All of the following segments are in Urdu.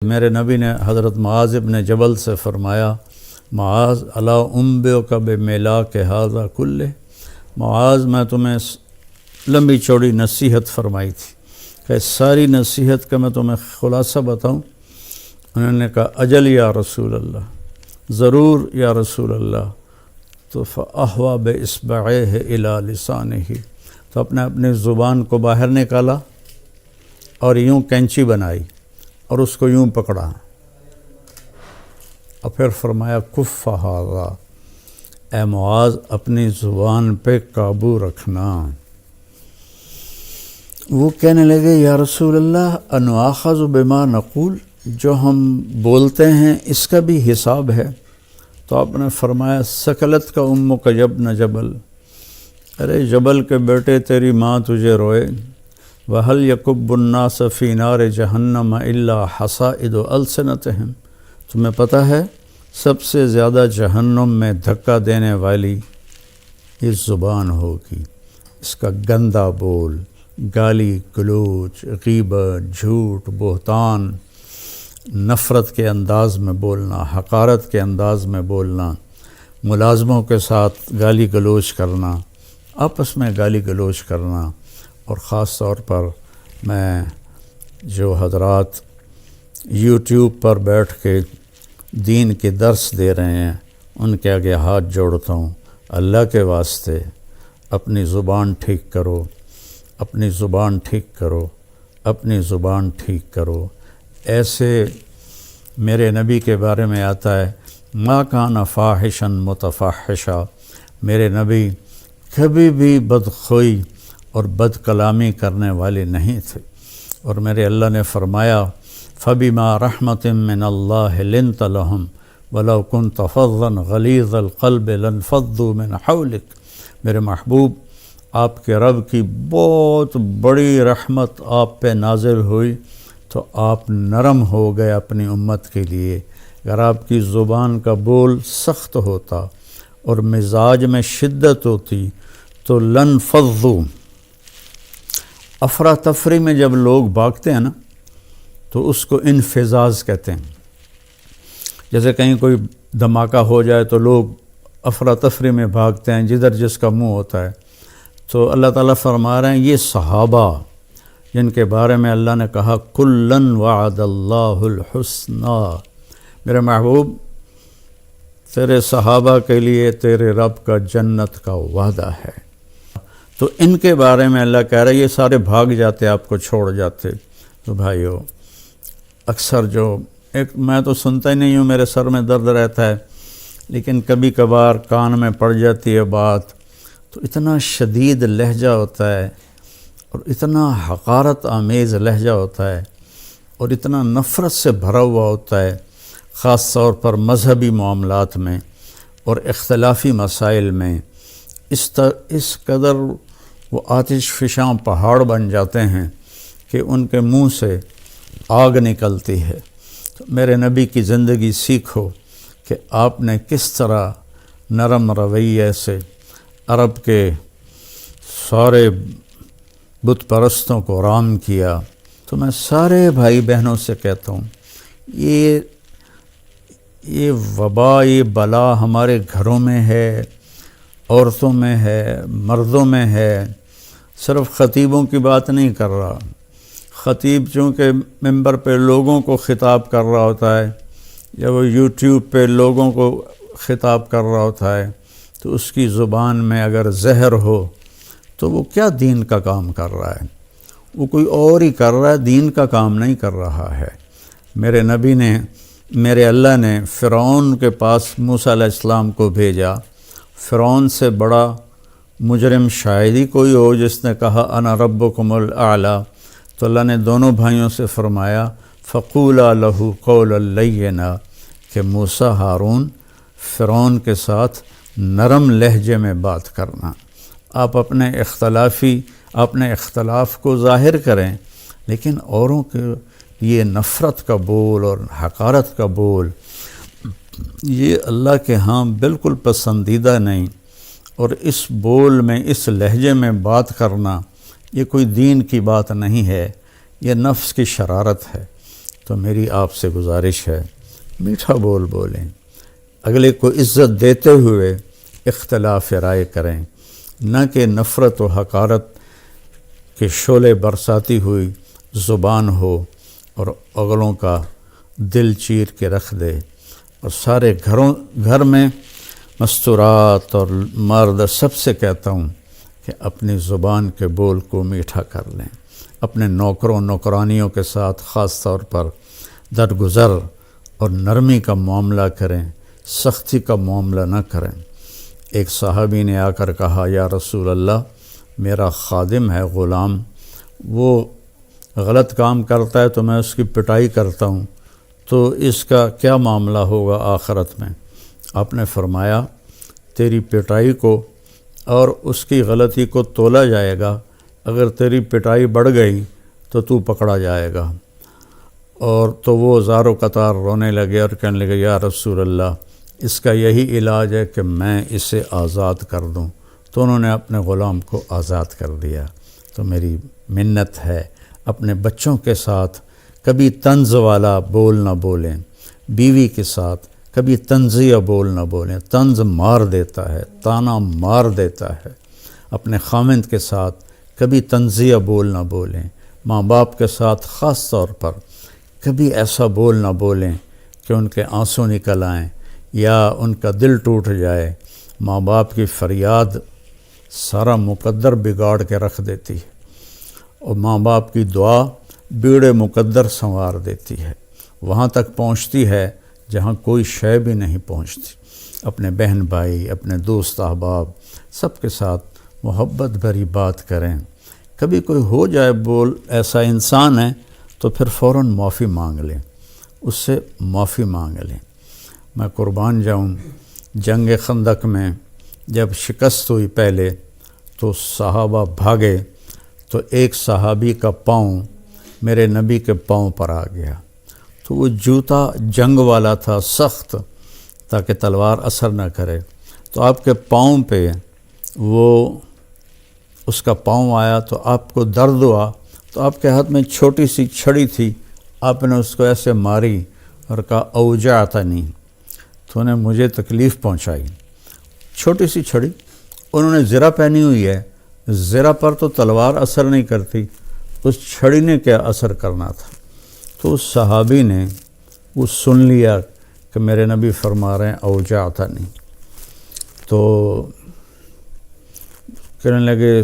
میرے نبی نے حضرت معاذ ابن جبل سے فرمایا، معاذ الا انبئک بملاک ھذا کلہ، معاذ میں تمہیں لمبی چوڑی نصیحت فرمائی تھی کہ ساری نصیحت کا میں تمہیں خلاصہ بتاؤں؟ انہوں نے کہا اجل یا رسول اللہ، ضرور یا رسول اللہ۔ تو فاحوی باصبعیہ الی لسانہ، تو اپنی زبان کو باہر نکالا اور یوں کینچی بنائی اور اس کو یوں پکڑا، اور پھر فرمایا کف ھذا، اے معاذ اپنی زبان پہ قابو رکھنا۔ وہ کہنے لگے یا رسول اللہ انؤاخذ بما نقول، جو ہم بولتے ہیں اس کا بھی حساب ہے؟ تو آپ نے فرمایا سکلت کا امک یبن جبل، ارے جبل کے بیٹے تیری ماں تجھے روئے۔ وَهَلْ يَكُبُّ النَّاسَ فِي نَارِ جَهَنَّمَ إِلَّا حَصَائِدُ أَلْسِنَتِهِمْ، تمہیں پتہ ہے سب سے زیادہ جہنم میں دھکا دینے والی یہ زبان ہوگی، اس کا گندا بول، گالی گلوچ، غیبت، جھوٹ، بہتان، نفرت کے انداز میں بولنا، حقارت کے انداز میں بولنا، ملازموں کے ساتھ گالی گلوچ کرنا، آپس میں گالی گلوچ کرنا، اور خاص طور پر میں جو حضرات یوٹیوب پر بیٹھ کے دین کے درس دے رہے ہیں ان کے آگے ہاتھ جوڑتا ہوں، اللہ کے واسطے اپنی زبان ٹھیک کرو، اپنی زبان ٹھیک کرو، اپنی زبان ٹھیک کرو۔ ایسے میرے نبی کے بارے میں آتا ہے ما کان فاحشا متفحشا، میرے نبی کبھی بھی بدخوئی اور بد کلامی کرنے والے نہیں تھے، اور میرے اللہ نے فرمایا فَبِمَا رَحْمَةٍ مِّنَ اللَّهِ لِنْتَ لَهُمْ وَلَوْ كُنْتَ فَظًّا غَلِيظَ الْقَلْبِ لَانفَضُّوا مِنْ حَوْلِكَ، میرے محبوب آپ کے رب کی بہت بڑی رحمت آپ پہ نازل ہوئی تو آپ نرم ہو گئے اپنی امت کے لیے۔ اگر آپ کی زبان کا بول سخت ہوتا اور مزاج میں شدت ہوتی تو لانفضوا، افراتفری میں جب لوگ بھاگتے ہیں نا تو اس کو انفزاز کہتے ہیں، جیسے کہیں کوئی دھماکہ ہو جائے تو لوگ افراتفری میں بھاگتے ہیں جدھر جس کا منہ ہوتا ہے۔ تو اللہ تعالیٰ فرما رہے ہیں یہ صحابہ جن کے بارے میں اللہ نے کہا کُلًّا وعد اللہ الحسنی، میرے محبوب تیرے صحابہ کے لیے تیرے رب کا جنت کا وعدہ ہے۔ تو ان کے بارے میں اللہ کہہ رہا ہے یہ سارے بھاگ جاتے آپ کو چھوڑ جاتے۔ تو بھائیو اکثر جو میں تو سنتا ہی نہیں ہوں، میرے سر میں درد رہتا ہے، لیکن کبھی کبھار کان میں پڑ جاتی ہے بات، تو اتنا شدید لہجہ ہوتا ہے اور اتنا حقارت آمیز لہجہ ہوتا ہے اور اتنا نفرت سے بھرا ہوا ہوتا ہے، خاص طور پر مذہبی معاملات میں اور اختلافی مسائل میں اس قدر وہ آتش فشاں پہاڑ بن جاتے ہیں کہ ان کے منہ سے آگ نکلتی ہے۔ تو میرے نبی کی زندگی سیکھو کہ آپ نے کس طرح نرم رویے سے عرب کے سارے بت پرستوں کو رام کیا۔ تو میں سارے بھائی بہنوں سے کہتا ہوں یہ وبا، یہ بلا ہمارے گھروں میں ہے، عورتوں میں ہے، مردوں میں ہے۔ صرف خطیبوں کی بات نہیں کر رہا، خطیب چونکہ ممبر پہ لوگوں کو خطاب کر رہا ہوتا ہے یا وہ یوٹیوب پہ لوگوں کو خطاب کر رہا ہوتا ہے، تو اس کی زبان میں اگر زہر ہو تو وہ کیا دین کا کام کر رہا ہے؟ وہ کوئی اور ہی کر رہا ہے، دین کا کام نہیں کر رہا ہے۔ میرے نبی نے، میرے اللہ نے فرعون کے پاس موسیٰ علیہ السلام کو بھیجا۔ فرعون سے بڑا مجرم شاید ہی کوئی ہو جس نے کہا انا ربکم الاعلیٰ۔ تو اللہ نے دونوں بھائیوں سے فرمایا فقولا لہ قولا لینا، کہ موسیٰ ہارون فرعون کے ساتھ نرم لہجے میں بات کرنا۔ آپ اپنے اختلاف کو ظاہر کریں، لیکن اوروں کے یہ نفرت کا بول اور حقارت کا بول یہ اللہ کے ہاں بالکل پسندیدہ نہیں، اور اس بول میں، اس لہجے میں بات کرنا یہ کوئی دین کی بات نہیں ہے، یہ نفس کی شرارت ہے۔ تو میری آپ سے گزارش ہے میٹھا بول بولیں، اگلے کو عزت دیتے ہوئے اختلاف رائے کریں، نہ کہ نفرت و حقارت کے شعلے برساتی ہوئی زبان ہو اور اگلوں کا دل چیر کے رکھ دے۔ اور سارے گھر میں مستورات اور مرد سب سے کہتا ہوں کہ اپنی زبان کے بول کو میٹھا کر لیں، اپنے نوکروں نوکرانیوں کے ساتھ خاص طور پر درگزر اور نرمی کا معاملہ کریں، سختی کا معاملہ نہ کریں۔ ایک صحابی نے آ کر کہا، یا رسول اللہ، میرا خادم ہے، غلام، وہ غلط کام کرتا ہے تو میں اس کی پٹائی کرتا ہوں، تو اس کا کیا معاملہ ہوگا آخرت میں؟ آپ نے فرمایا، تیری پٹائی کو اور اس کی غلطی کو تولا جائے گا، اگر تیری پٹائی بڑھ گئی تو تو پکڑا جائے گا۔ اور تو وہ زار و قطار رونے لگے اور کہنے لگے، یا رسول اللہ، اس کا یہی علاج ہے کہ میں اسے آزاد کر دوں۔ تو انہوں نے اپنے غلام کو آزاد کر دیا۔ تو میری منت ہے، اپنے بچوں کے ساتھ کبھی طنز والا بول نہ بولیں، بیوی کے ساتھ کبھی طنزیہ بول نہ بولیں، طنز مار دیتا ہے، طعنہ مار دیتا ہے۔ اپنے خامند کے ساتھ کبھی طنزیہ بول نہ بولیں، ماں باپ کے ساتھ خاص طور پر کبھی ایسا بول نہ بولیں کہ ان کے آنسو نکل آئیں یا ان کا دل ٹوٹ جائے۔ ماں باپ کی فریاد سارا مقدر بگاڑ کے رکھ دیتی ہے، اور ماں باپ کی دعا بیڑے مقدر سنوار دیتی ہے، وہاں تک پہنچتی ہے جہاں کوئی شے بھی نہیں پہنچتی۔ اپنے بہن بھائی، اپنے دوست احباب سب کے ساتھ محبت بھری بات کریں۔ کبھی کوئی ہو جائے بول ایسا انسان ہے تو پھر فوراً معافی مانگ لیں، اس سے معافی مانگ لیں۔ میں قربان جاؤں، جنگ خندق میں جب شکست ہوئی پہلے تو صحابہ بھاگے، تو ایک صحابی کا پاؤں میرے نبی کے پاؤں پر آ گیا، تو وہ جوتا جنگ والا تھا، سخت، تاکہ تلوار اثر نہ کرے، تو آپ کے پاؤں پہ وہ اس کا پاؤں آیا تو آپ کو درد ہوا، تو آپ کے ہاتھ میں چھوٹی سی چھڑی تھی، آپ نے اس کو ایسے ماری اور کہا اوجعتنی، تو انہیں مجھے تکلیف پہنچائی۔ چھوٹی سی چھڑی، انہوں نے زرہ پہنی ہوئی ہے، زرہ پر تو تلوار اثر نہیں کرتی، اس چھڑی نے کیا اثر کرنا تھا۔ تو اس صحابی نے وہ سن لیا کہ میرے نبی فرما رہے ہیں اوجعتنی، تو کہنے لگے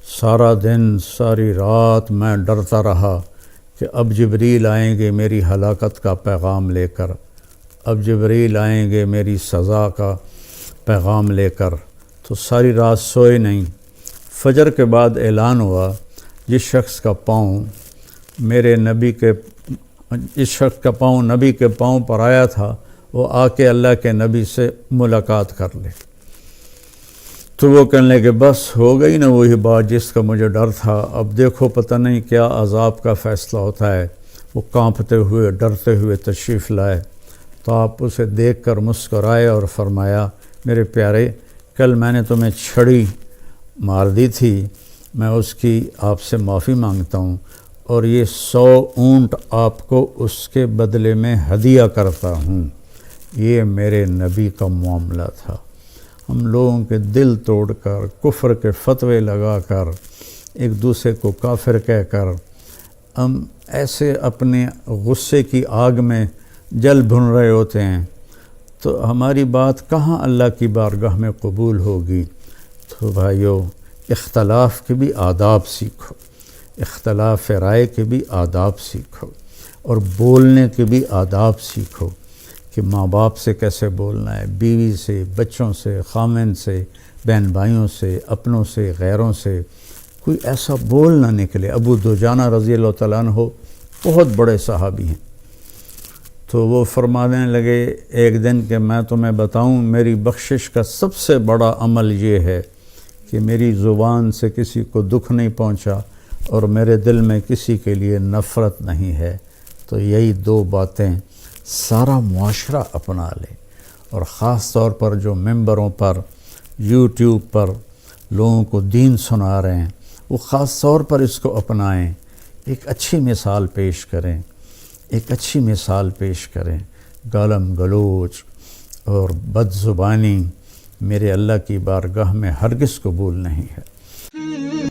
سارا دن ساری رات میں ڈرتا رہا کہ اب جبریل آئیں گے میری ہلاکت کا پیغام لے کر، اب جبریل آئیں گے میری سزا کا پیغام لے کر، تو ساری رات سوئے نہیں۔ فجر کے بعد اعلان ہوا، جس شخص کا پاؤں نبی کے پاؤں پر آیا تھا وہ آ کے اللہ کے نبی سے ملاقات کر لے۔ تو وہ کہنے لگے بس ہو گئی نا وہی بات جس کا مجھے ڈر تھا، اب دیکھو پتہ نہیں کیا عذاب کا فیصلہ ہوتا ہے۔ وہ کانپتے ہوئے ڈرتے ہوئے تشریف لائے، تو آپ اسے دیکھ کر مسکرائے اور فرمایا، میرے پیارے، کل میں نے تمہیں چھڑی مار دی تھی، میں اس کی آپ سے معافی مانگتا ہوں، اور یہ 100 اونٹ آپ کو اس کے بدلے میں ہدیہ کرتا ہوں۔ یہ میرے نبی کا معاملہ تھا۔ ہم لوگوں کے دل توڑ کر، کفر کے فتوے لگا کر، ایک دوسرے کو کافر کہہ کر، ہم ایسے اپنے غصے کی آگ میں جل بھن رہے ہوتے ہیں، تو ہماری بات کہاں اللہ کی بارگاہ میں قبول ہوگی۔ تو بھائیو، اختلاف کے بھی آداب سیکھو، اختلاف رائے کے بھی آداب سیکھو، اور بولنے کے بھی آداب سیکھو کہ ماں باپ سے کیسے بولنا ہے، بیوی سے، بچوں سے، خامند سے، بہن بھائیوں سے، اپنوں سے، غیروں سے، کوئی ایسا بول نہ نکلے۔ ابو دجانہ رضی اللہ تعالیٰ عنہ بہت بڑے صحابی ہیں، تو وہ فرمانے لگے ایک دن کہ میں تمہیں بتاؤں، میری بخشش کا سب سے بڑا عمل یہ ہے کہ میری زبان سے کسی کو دکھ نہیں پہنچا اور میرے دل میں کسی کے لیے نفرت نہیں ہے۔ تو یہی 2 باتیں سارا معاشرہ اپنا لے، اور خاص طور پر جو ممبروں پر، یوٹیوب پر لوگوں کو دین سنا رہے ہیں، وہ خاص طور پر اس کو اپنائیں، ایک اچھی مثال پیش کریں۔ ایک اچھی مثال پیش کریں. گالم گلوچ اور بد زبانی میرے اللہ کی بارگاہ میں ہرگز قبول نہیں ہے.